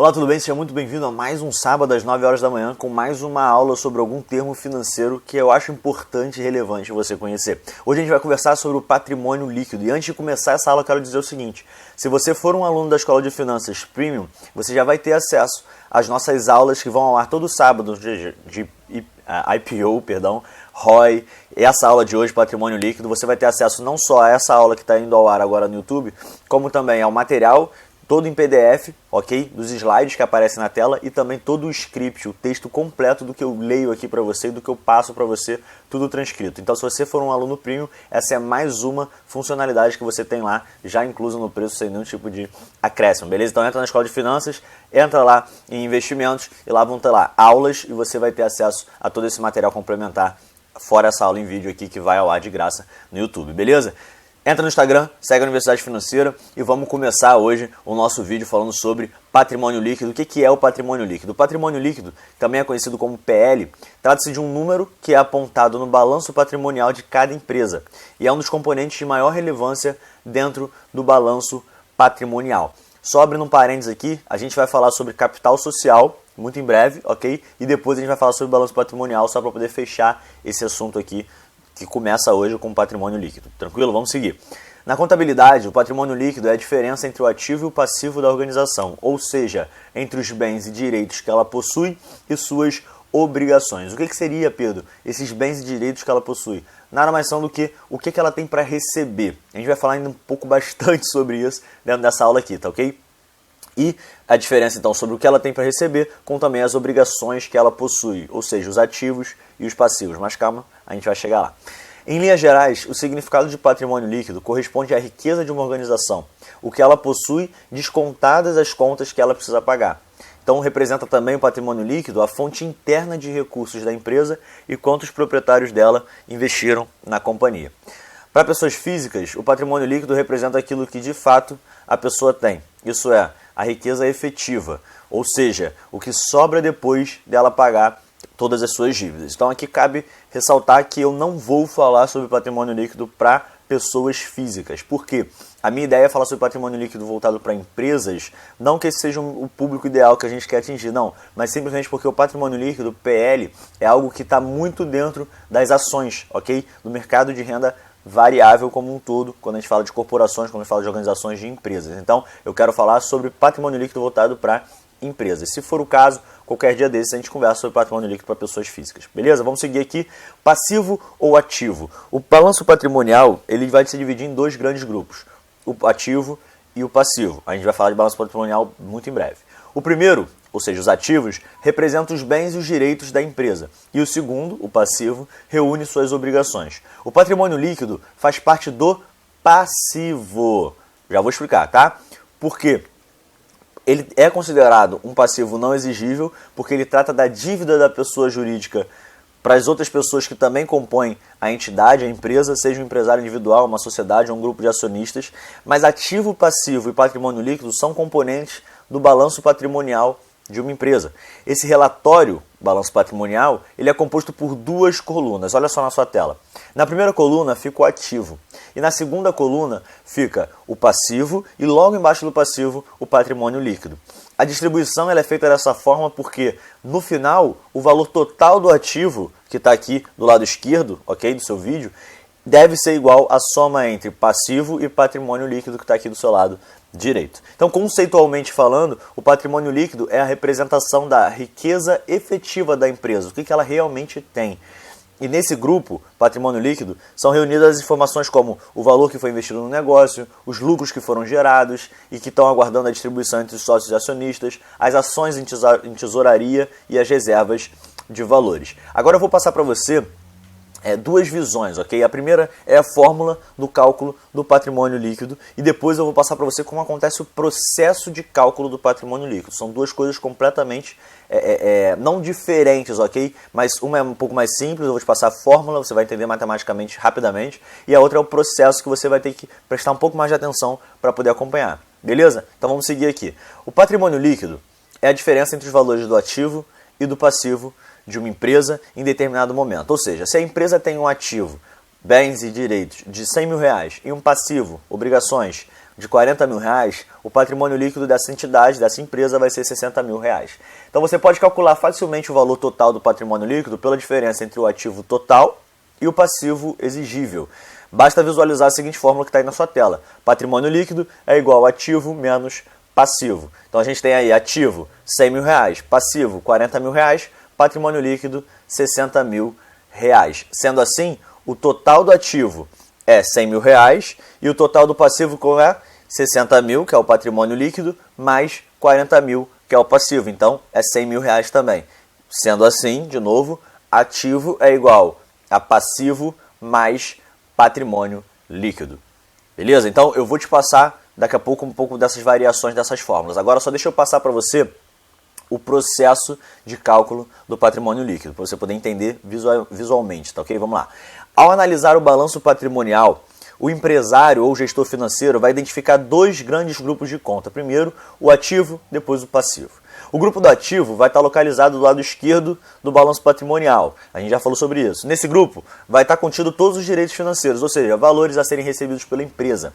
Olá, tudo bem? Seja muito bem-vindo a mais um sábado às 9 horas da manhã com mais uma aula sobre algum termo financeiro que eu acho importante e relevante você conhecer. Hoje a gente vai conversar sobre o patrimônio líquido e antes de começar essa aula eu quero dizer o seguinte: se você for um aluno da Escola de Finanças Premium, você já vai ter acesso às nossas aulas que vão ao ar todo sábado de IPO, ROI, essa aula de hoje, patrimônio líquido. Você vai ter acesso não só a essa aula que está indo ao ar agora no YouTube, como também ao material todo em PDF, ok? Dos slides que aparecem na tela e também todo o script, o texto completo do que eu leio aqui para você e do que eu passo para você, tudo transcrito. Então, se você for um aluno premium, essa é mais uma funcionalidade que você tem lá, já incluso no preço, sem nenhum tipo de acréscimo, beleza? Então, entra na Escola de Finanças, entra lá em investimentos e lá vão ter lá aulas e você vai ter acesso a todo esse material complementar, fora essa aula em vídeo aqui que vai ao ar de graça no YouTube, beleza? Entra no Instagram, segue a Universidade Financeira e vamos começar hoje o nosso vídeo falando sobre patrimônio líquido. O que é o patrimônio líquido? O patrimônio líquido, também é conhecido como PL, trata-se de um número que é apontado no balanço patrimonial de cada empresa e é um dos componentes de maior relevância dentro do balanço patrimonial. Só abrindo um parênteses aqui, a gente vai falar sobre capital social muito em breve, ok? E depois a gente vai falar sobre balanço patrimonial só para poder fechar esse assunto aqui que começa hoje com o patrimônio líquido. Tranquilo? Vamos seguir. Na contabilidade, o patrimônio líquido é a diferença entre o ativo e o passivo da organização, ou seja, entre os bens e direitos que ela possui e suas obrigações. O que seria, Pedro, esses bens e direitos que ela possui? Nada mais são do que o que ela tem para receber. A gente vai falar ainda um pouco bastante sobre isso dentro dessa aula aqui, tá ok? E a diferença, então, sobre o que ela tem para receber, com também as obrigações que ela possui, ou seja, os ativos e os passivos. Mas calma, a gente vai chegar lá. Em linhas gerais, o significado de patrimônio líquido corresponde à riqueza de uma organização, o que ela possui descontadas as contas que ela precisa pagar. Então, representa também o patrimônio líquido a fonte interna de recursos da empresa e quantos proprietários dela investiram na companhia. Para pessoas físicas, o patrimônio líquido representa aquilo que de fato a pessoa tem. Isso é, a riqueza efetiva, ou seja, o que sobra depois dela pagar todas as suas dívidas. Então aqui cabe ressaltar que eu não vou falar sobre patrimônio líquido para pessoas físicas. Por quê? A minha ideia é falar sobre patrimônio líquido voltado para empresas, não que esse seja o público ideal que a gente quer atingir, não, mas simplesmente porque o patrimônio líquido, PL, é algo que está muito dentro das ações, ok? Do mercado de renda variável como um todo, quando a gente fala de corporações, quando a gente fala de organizações de empresas. Então, eu quero falar sobre patrimônio líquido voltado para empresas. Se for o caso, qualquer dia desses a gente conversa sobre patrimônio líquido para pessoas físicas. Beleza? Vamos seguir aqui. Passivo ou ativo? O balanço patrimonial ele vai se dividir em dois grandes grupos, o ativo e o passivo. A gente vai falar de balanço patrimonial muito em breve. O primeiro, ou seja, os ativos, representam os bens e os direitos da empresa. E o segundo, o passivo, reúne suas obrigações. O patrimônio líquido faz parte do passivo. Já vou explicar, tá? Por quê? Ele é considerado um passivo não exigível porque ele trata da dívida da pessoa jurídica para as outras pessoas que também compõem a entidade, a empresa, seja um empresário individual, uma sociedade ou um grupo de acionistas. Mas ativo, passivo e patrimônio líquido são componentes do balanço patrimonial de uma empresa. Esse relatório, balanço patrimonial, ele é composto por duas colunas. Olha só na sua tela. Na primeira coluna fica o ativo e na segunda coluna fica o passivo e logo embaixo do passivo o patrimônio líquido. A distribuição ela é feita dessa forma porque no final o valor total do ativo, que está aqui do lado esquerdo, ok, do seu vídeo, deve ser igual à soma entre passivo e patrimônio líquido que está aqui do seu lado direito. Então, conceitualmente falando, o patrimônio líquido é a representação da riqueza efetiva da empresa, o que ela realmente tem. E nesse grupo, patrimônio líquido, são reunidas as informações como o valor que foi investido no negócio, os lucros que foram gerados e que estão aguardando a distribuição entre os sócios e acionistas, as ações em tesouraria e as reservas de valores. Agora eu vou passar para você duas visões, ok? A primeira é a fórmula do cálculo do patrimônio líquido e depois eu vou passar para você como acontece o processo de cálculo do patrimônio líquido. São duas coisas completamente não diferentes, ok? Mas uma é um pouco mais simples, eu vou te passar a fórmula, você vai entender matematicamente rapidamente, e a outra é o processo que você vai ter que prestar um pouco mais de atenção para poder acompanhar. Beleza? Então vamos seguir aqui. O patrimônio líquido é a diferença entre os valores do ativo e do passivo de uma empresa em determinado momento. Ou seja, se a empresa tem um ativo, bens e direitos, de R$100 mil e um passivo, obrigações, de 40 mil reais, o patrimônio líquido dessa entidade, dessa empresa, vai ser 60 mil reais. Então você pode calcular facilmente o valor total do patrimônio líquido pela diferença entre o ativo total e o passivo exigível. Basta visualizar a seguinte fórmula que está aí na sua tela. Patrimônio líquido é igual a ativo menos passivo. Então a gente tem aí ativo 100 mil reais, passivo 40 mil reais, patrimônio líquido 60 mil reais. Sendo assim, o total do ativo é 100 mil reais e o total do passivo é 60 mil, que é o patrimônio líquido, mais 40 mil, que é o passivo. Então é 100 mil reais também. Sendo assim, de novo, ativo é igual a passivo mais patrimônio líquido. Beleza? Então eu vou te passar daqui a pouco um pouco dessas variações dessas fórmulas. Agora só deixa eu passar para você o processo de cálculo do patrimônio líquido, para você poder entender visualmente, tá ok? Vamos lá. Ao analisar o balanço patrimonial, o empresário ou gestor financeiro vai identificar dois grandes grupos de conta. Primeiro, o ativo, depois o passivo. O grupo do ativo vai estar localizado do lado esquerdo do balanço patrimonial. A gente já falou sobre isso. Nesse grupo vai estar contido todos os direitos financeiros, ou seja, valores a serem recebidos pela empresa.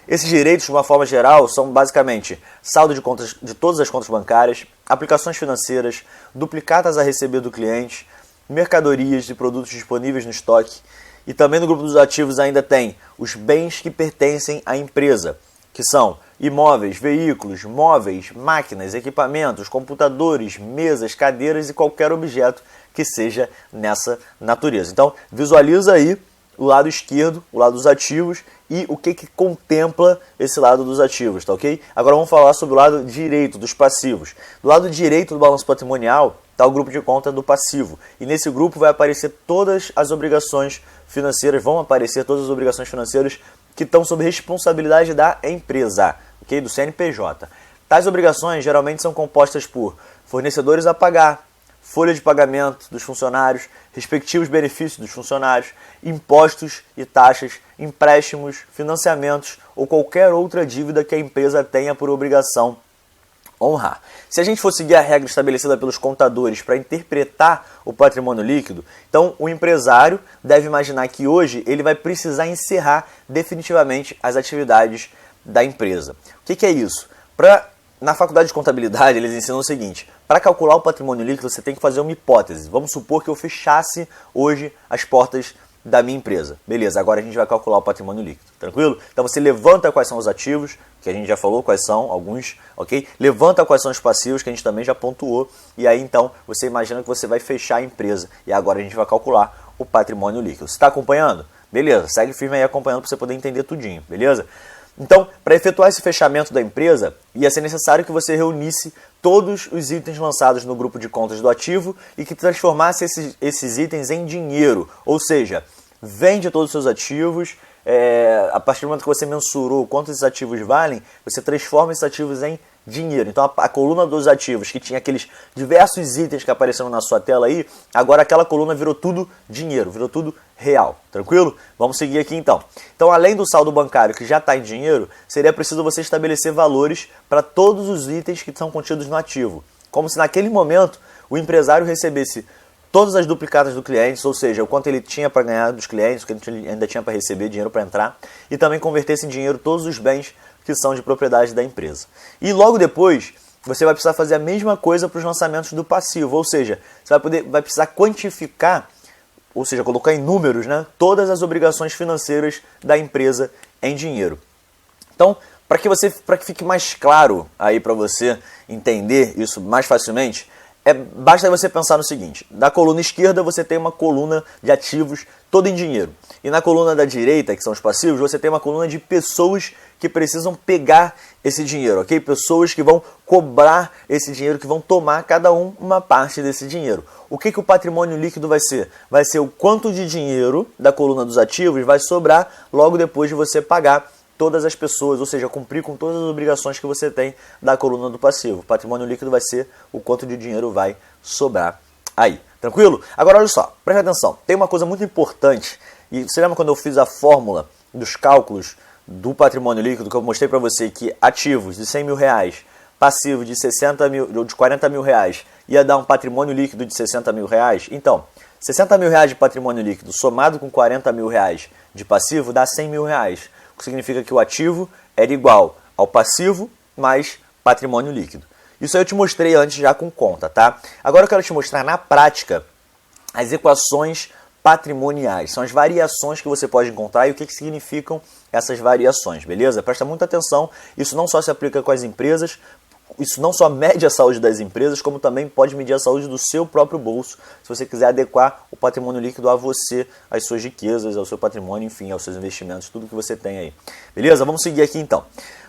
Esses direitos, de uma forma geral, são basicamente saldo de contas de todas as contas bancárias, aplicações financeiras, duplicatas a receber do cliente, mercadorias e produtos disponíveis no estoque. E também no grupo dos ativos ainda tem os bens que pertencem à empresa, que são imóveis, veículos, móveis, máquinas, equipamentos, computadores, mesas, cadeiras e qualquer objeto que seja nessa natureza. Então, visualiza aí o lado esquerdo, o lado dos ativos e o que contempla esse lado dos ativos, tá ok? Agora vamos falar sobre o lado direito, dos passivos. Do lado direito do balanço patrimonial está o grupo de conta do passivo. E nesse grupo vai aparecer todas as obrigações financeiras, que estão sob responsabilidade da empresa, ok? Do CNPJ. Tais obrigações geralmente são compostas por fornecedores a pagar, folha de pagamento dos funcionários, respectivos benefícios dos funcionários, impostos e taxas, empréstimos, financiamentos ou qualquer outra dívida que a empresa tenha por obrigação honrar. Se a gente for seguir a regra estabelecida pelos contadores para interpretar o patrimônio líquido, então o empresário deve imaginar que hoje ele vai precisar encerrar definitivamente as atividades da empresa. O que é isso? Na faculdade de contabilidade eles ensinam o seguinte: para calcular o patrimônio líquido você tem que fazer uma hipótese. Vamos supor que eu fechasse hoje as portas da minha empresa. Beleza, agora a gente vai calcular o patrimônio líquido, tranquilo? Então você levanta quais são os ativos, que a gente já falou quais são, alguns, ok? Levanta quais são os passivos, que a gente também já pontuou, e aí então você imagina que você vai fechar a empresa, e agora a gente vai calcular o patrimônio líquido. Você está acompanhando? Beleza, segue firme aí acompanhando para você poder entender tudinho, beleza? Então, para efetuar esse fechamento da empresa, ia ser necessário que você reunisse todos os itens lançados no grupo de contas do ativo e que transformasse esses itens em dinheiro. Ou seja, vende todos os seus ativos, a partir do momento que você mensurou quanto esses ativos valem, você transforma esses ativos em dinheiro. Então a coluna dos ativos, que tinha aqueles diversos itens que apareceram na sua tela aí, agora aquela coluna virou tudo dinheiro, virou tudo real, tranquilo? Vamos seguir aqui então. Então, além do saldo bancário que já está em dinheiro, seria preciso você estabelecer valores para todos os itens que são contidos no ativo, como se naquele momento o empresário recebesse todas as duplicatas do cliente, ou seja, o quanto ele tinha para ganhar dos clientes, o que ele ainda tinha para receber, dinheiro para entrar, e também convertesse em dinheiro todos os bens que são de propriedade da empresa. E logo depois, você vai precisar fazer a mesma coisa para os lançamentos do passivo, ou seja, você vai precisar quantificar, ou seja, colocar em números, né, todas as obrigações financeiras da empresa em dinheiro. Então, para que fique mais claro aí para você entender isso mais facilmente, basta você pensar no seguinte: da coluna esquerda você tem uma coluna de ativos toda em dinheiro, e na coluna da direita, que são os passivos, você tem uma coluna de pessoas que precisam pegar esse dinheiro, ok? Pessoas que vão cobrar esse dinheiro, que vão tomar cada uma parte desse dinheiro. O que o patrimônio líquido vai ser? Vai ser o quanto de dinheiro da coluna dos ativos vai sobrar logo depois de você pagar todas as pessoas, ou seja, cumprir com todas as obrigações que você tem da coluna do passivo. O patrimônio líquido vai ser o quanto de dinheiro vai sobrar aí. Tranquilo? Agora olha só, presta atenção. Tem uma coisa muito importante, e você lembra quando eu fiz a fórmula dos cálculos do patrimônio líquido, que eu mostrei para você que ativos de 100 mil reais, passivo de 40 mil reais, ia dar um patrimônio líquido de 60 mil reais? Então, 60 mil reais de patrimônio líquido somado com 40 mil reais de passivo dá 100 mil reais. O que significa que o ativo era igual ao passivo mais patrimônio líquido. Isso aí eu te mostrei antes já com conta, tá? Agora eu quero te mostrar na prática as equações patrimoniais. São as variações que você pode encontrar e o que significam essas variações, beleza? Presta muita atenção, isso não só se aplica com as empresas, isso não só mede a saúde das empresas, como também pode medir a saúde do seu próprio bolso, se você quiser adequar o patrimônio líquido a você, às suas riquezas, ao seu patrimônio, enfim, aos seus investimentos, tudo que você tem aí. Beleza? Vamos seguir aqui então.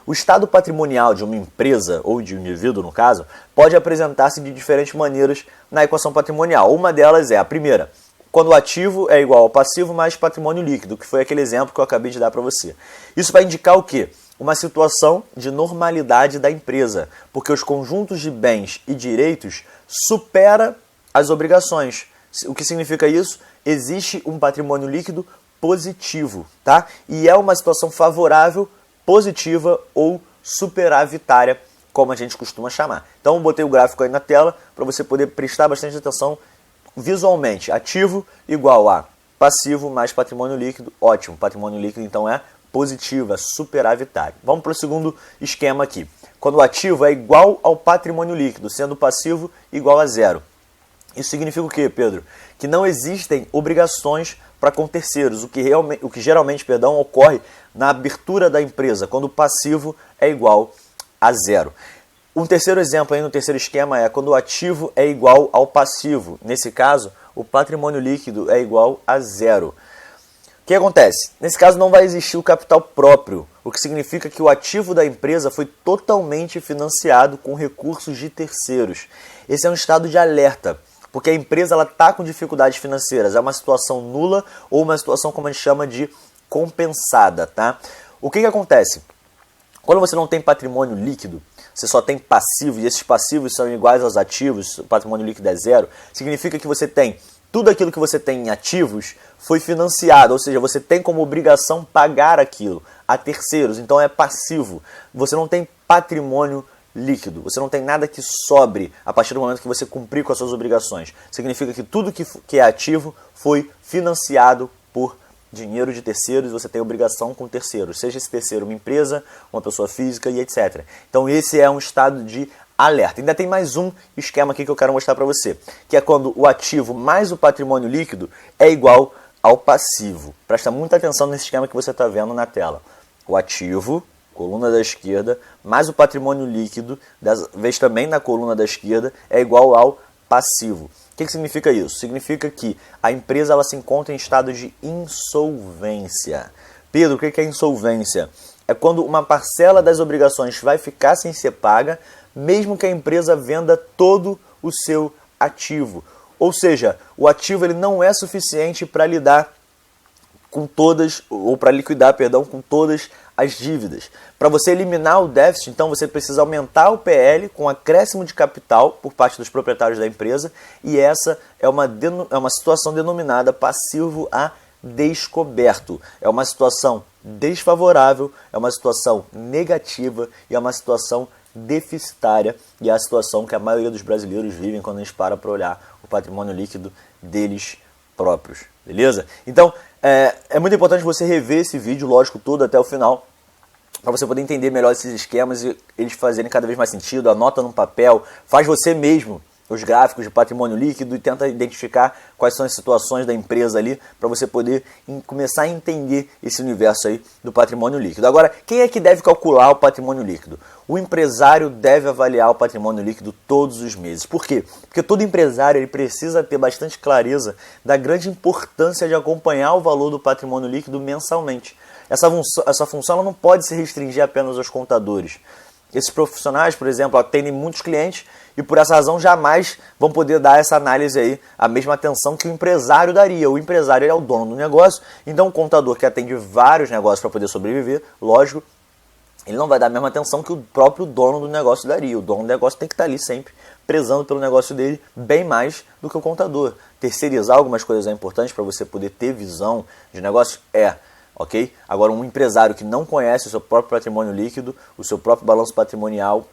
O estado patrimonial de uma empresa, ou de um indivíduo no caso, pode apresentar-se de diferentes maneiras na equação patrimonial. Uma delas é a primeira, quando o ativo é igual ao passivo mais patrimônio líquido, que foi aquele exemplo que eu acabei de dar para você. Isso vai indicar o quê? Uma situação de normalidade da empresa, porque os conjuntos de bens e direitos supera as obrigações. O que significa isso? Existe um patrimônio líquido positivo, tá? E é uma situação favorável, positiva ou superavitária, como a gente costuma chamar. Então eu botei o gráfico aí na tela para você poder prestar bastante atenção visualmente. Ativo igual a passivo mais patrimônio líquido, ótimo. Patrimônio líquido então é positivo, é superavitário. Vamos para o segundo esquema aqui. Quando o ativo é igual ao patrimônio líquido, sendo o passivo igual a zero. Isso significa o quê, Pedro? Que não existem obrigações para com terceiros, o que geralmente ocorre na abertura da empresa, quando o passivo é igual a zero. Um terceiro exemplo aí no terceiro esquema é quando o ativo é igual ao passivo. Nesse caso, o patrimônio líquido é igual a zero. O que acontece? Nesse caso não vai existir o capital próprio, o que significa que o ativo da empresa foi totalmente financiado com recursos de terceiros. Esse é um estado de alerta, porque a empresa está com dificuldades financeiras, é uma situação nula ou uma situação como a gente chama de compensada, tá? O que acontece? Quando você não tem patrimônio líquido, você só tem passivo e esses passivos são iguais aos ativos, o patrimônio líquido é zero, significa que você tem tudo aquilo que você tem em ativos foi financiado, ou seja, você tem como obrigação pagar aquilo a terceiros, então é passivo. Você não tem patrimônio líquido, você não tem nada que sobre a partir do momento que você cumprir com as suas obrigações. Significa que tudo que é ativo foi financiado por dinheiro de terceiros, você tem obrigação com terceiros, seja esse terceiro uma empresa, uma pessoa física e etc. Então esse é um estado de alerta. Ainda tem mais um esquema aqui que eu quero mostrar para você, que é quando o ativo mais o patrimônio líquido é igual ao passivo. Presta muita atenção nesse esquema que você está vendo na tela. O ativo, coluna da esquerda, mais o patrimônio líquido, dessa vez também na coluna da esquerda, é igual ao passivo. O que significa isso? Significa que a empresa ela se encontra em estado de insolvência. Pedro, o que é insolvência? É quando uma parcela das obrigações vai ficar sem ser paga, mesmo que a empresa venda todo o seu ativo. Ou seja, o ativo ele não é suficiente para lidar com todas, ou para liquidar, perdão, com todas as dívidas. Para você eliminar o déficit, então você precisa aumentar o PL com acréscimo de capital por parte dos proprietários da empresa, e essa é uma situação denominada passivo a descoberto. É uma situação desfavorável, é uma situação negativa e é uma situação deficitária, e é a situação que a maioria dos brasileiros vivem quando a gente para olhar o patrimônio líquido deles próprios, beleza? Então, é muito importante você rever esse vídeo, lógico, todo até o final, para você poder entender melhor esses esquemas e eles fazerem cada vez mais sentido. Anota num papel, faz você mesmo os gráficos de patrimônio líquido e tenta identificar quais são as situações da empresa ali para você poder começar a entender esse universo aí do patrimônio líquido. Agora, quem é que deve calcular o patrimônio líquido? O empresário deve avaliar o patrimônio líquido todos os meses. Por quê? Porque todo empresário ele precisa ter bastante clareza da grande importância de acompanhar o valor do patrimônio líquido mensalmente. Essa função ela não pode se restringir apenas aos contadores. Esses profissionais, por exemplo, atendem muitos clientes e por essa razão jamais vão poder dar essa análise aí, a mesma atenção que o empresário daria. O empresário ele é o dono do negócio, então o contador que atende vários negócios para poder sobreviver, lógico, ele não vai dar a mesma atenção que o próprio dono do negócio daria. O dono do negócio tem que estar ali sempre prezando pelo negócio dele bem mais do que o contador. Terceirizar algumas coisas é importante para você poder ter visão de negócio? Ok? Agora, um empresário que não conhece o seu próprio patrimônio líquido, o seu próprio balanço patrimonial,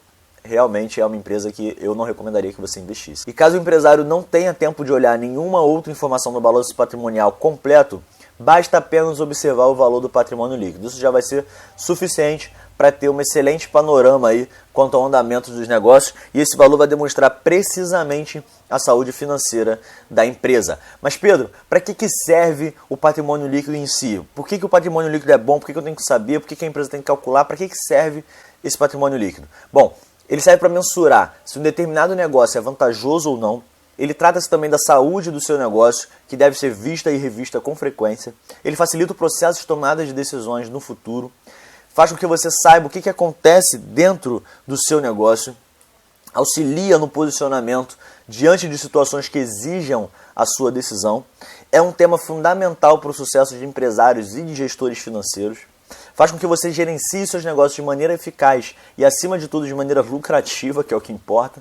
realmente é uma empresa que eu não recomendaria que você investisse. E caso o empresário não tenha tempo de olhar nenhuma outra informação no balanço patrimonial completo, basta apenas observar o valor do patrimônio líquido. Isso já vai ser suficiente para ter um excelente panorama aí quanto ao andamento dos negócios, e esse valor vai demonstrar precisamente a saúde financeira da empresa. Mas Pedro, para que serve o patrimônio líquido em si? Por que o patrimônio líquido é bom? Por que eu tenho que saber? Por que a empresa tem que calcular? Para que serve esse patrimônio líquido? Bom, ele serve para mensurar se um determinado negócio é vantajoso ou não. Ele trata-se também da saúde do seu negócio, que deve ser vista e revista com frequência. Ele facilita o processo de tomada de decisões no futuro. Faz com que você saiba o que acontece dentro do seu negócio. Auxilia no posicionamento diante de situações que exijam a sua decisão. É um tema fundamental para o sucesso de empresários e de gestores financeiros. Faz com que você gerencie seus negócios de maneira eficaz e, acima de tudo, de maneira lucrativa, que é o que importa.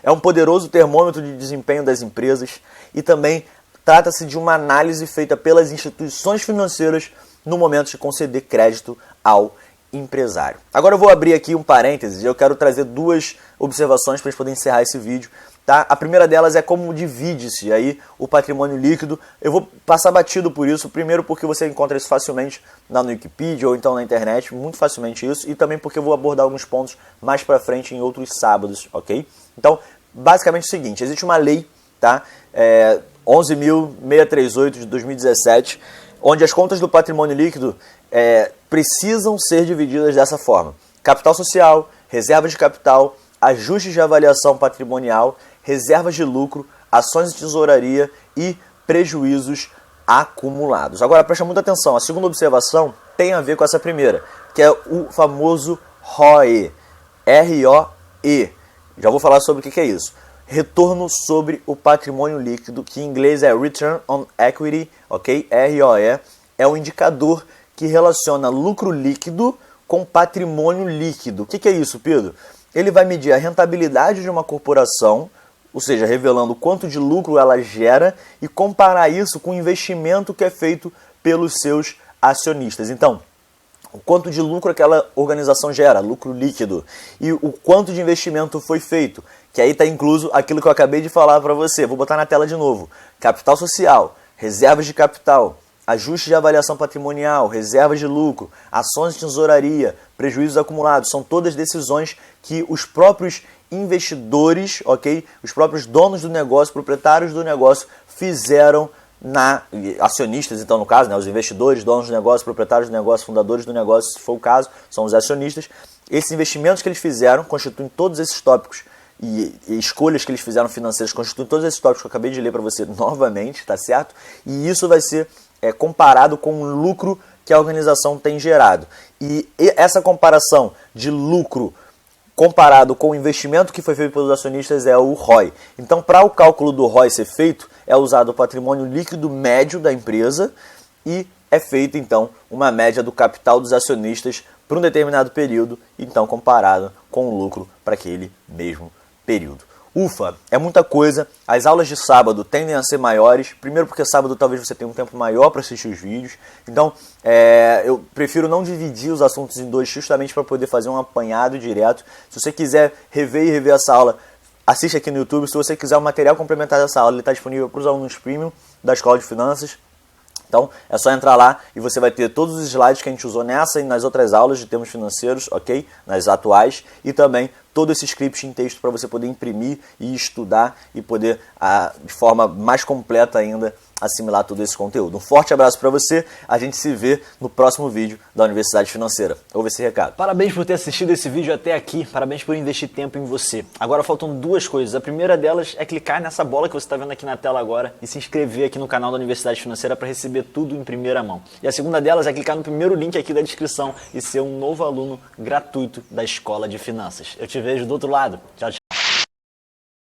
É um poderoso termômetro de desempenho das empresas e também trata-se de uma análise feita pelas instituições financeiras no momento de conceder crédito ao empresário. Agora eu vou abrir aqui um parênteses e eu quero trazer duas observações para a gente poder encerrar esse vídeo. Tá? A primeira delas é como divide-se aí o patrimônio líquido. Eu vou passar batido por isso, primeiro porque você encontra isso facilmente na Wikipedia ou então na internet, muito facilmente isso, e também porque eu vou abordar alguns pontos mais para frente em outros sábados, ok? Então, basicamente é o seguinte, existe uma lei, tá? 11.638 de 2017, onde as contas do patrimônio líquido precisam ser divididas dessa forma: capital social, reservas de capital, ajustes de avaliação patrimonial, reservas de lucro, ações de tesouraria e prejuízos acumulados. Agora presta muita atenção, a segunda observação tem a ver com essa primeira, que é o famoso ROE, R-O-E. Já vou falar sobre o que é isso. Retorno sobre o patrimônio líquido, que em inglês é Return on Equity, ok? ROE, é um indicador que relaciona lucro líquido com patrimônio líquido. O que é isso, Pedro? Ele vai medir a rentabilidade de uma corporação, ou seja, revelando quanto de lucro ela gera, e comparar isso com o investimento que é feito pelos seus acionistas. Então, o quanto de lucro aquela organização gera, lucro líquido, e o quanto de investimento foi feito, que aí está incluso aquilo que eu acabei de falar para você. Vou botar na tela de novo: capital social, reservas de capital, ajuste de avaliação patrimonial, reservas de lucro, ações de tesouraria, prejuízos acumulados. São todas decisões que os próprios investidores, ok? Os próprios donos do negócio, proprietários do negócio, fizeram acionistas, então, no caso, né, os investidores, donos do negócio, proprietários do negócio, fundadores do negócio, se for o caso, são os acionistas. Esses investimentos que eles fizeram constituem todos esses tópicos e escolhas que eles fizeram financeiras, constituem todos esses tópicos que eu acabei de ler para você novamente, tá certo? E isso vai ser comparado com o lucro que a organização tem gerado. E essa comparação de lucro comparado com o investimento que foi feito pelos acionistas é o ROI. Então, para o cálculo do ROI ser feito, é usado o patrimônio líquido médio da empresa e é feito, então, uma média do capital dos acionistas para um determinado período, então comparado com o lucro para aquele mesmo período. Ufa, é muita coisa. As aulas de sábado tendem a ser maiores. Primeiro porque sábado talvez você tenha um tempo maior para assistir os vídeos. Então, eu prefiro não dividir os assuntos em dois, justamente para poder fazer um apanhado direto. Se você quiser rever essa aula, assiste aqui no YouTube. Se você quiser um material complementar dessa aula, ele está disponível para os alunos premium da Escola de Finanças. Então, é só entrar lá e você vai ter todos os slides que a gente usou nessa e nas outras aulas de termos financeiros, ok? Nas atuais. E também todo esse script em texto para você poder imprimir e estudar e poder, de forma mais completa ainda, assimilar todo esse conteúdo. Um forte abraço para você, a gente se vê no próximo vídeo da Universidade Financeira. Ouve esse recado. Parabéns por ter assistido esse vídeo até aqui, parabéns por investir tempo em você. Agora faltam duas coisas. A primeira delas é clicar nessa bola que você está vendo aqui na tela agora e se inscrever aqui no canal da Universidade Financeira para receber tudo em primeira mão. E a segunda delas é clicar no primeiro link aqui da descrição e ser um novo aluno gratuito da Escola de Finanças. Eu te vejo do outro lado. Tchau, tchau.